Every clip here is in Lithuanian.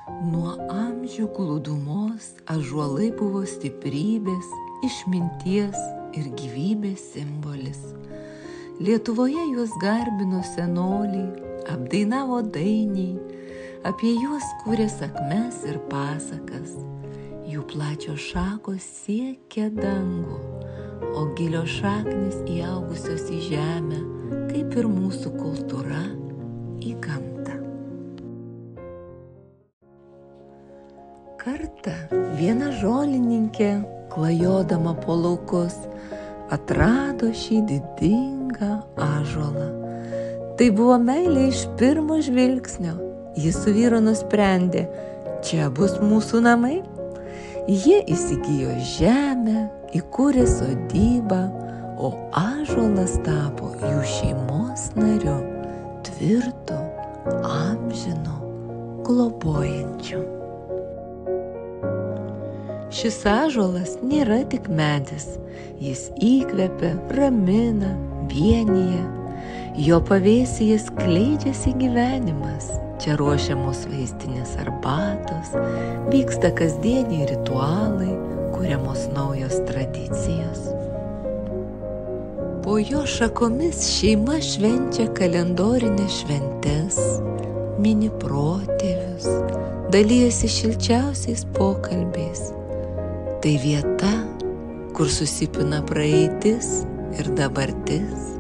Nuo amžių glūdumos ąžuolai buvo stiprybės, išminties ir gyvybės simbolis. Lietuvoje juos garbino senoliai, apdainavo dainiai, apie juos kūrė sakmes ir pasakas. Jų plačios šakos siekia dangų, o gilios šaknis įaugusios į žemę, kaip ir mūsų kultūra, į gamtą. Kartą viena žolininkė, klajodama po laukus, atrado šį didingą ąžuolą. Tai buvo meilė iš pirmo žvilgsnio. Ji su vyru nusprendė, čia bus mūsų namai. Jie įsigijo žemę, įkūrė sodybą, o ąžuolas tapo jų šeimos nariu, tvirtu, amžinu, globojančiu. Šis ąžuolas nėra tik medis, jis įkvepia, ramina, vienija. Jo pavėsyje skleidžiasi gyvenimas, čia ruošiamos vaistinės arbatos, vyksta kasdieniai ritualai, kuriamos naujos tradicijos. Po jo šakomis šeima švenčia kalendorinės šventes, mini protėvius, dalijasi šilčiausiais pokalbiais. Tai vieta, kur susipina praeitis ir dabartis,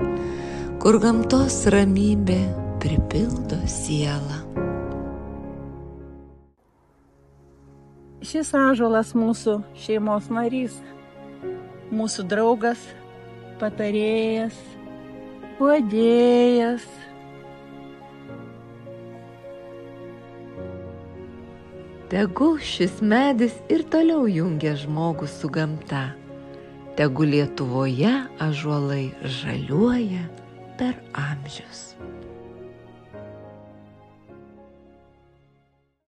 kur gamtos ramybė pripildo sielą. Šis ąžuolas mūsų šeimos narys, mūsų draugas, patarėjas, guodėjas. Tegul šis medis ir toliau jungia žmogų su gamta. Tegul Lietuvoje ąžuolai žaliuoja per amžius.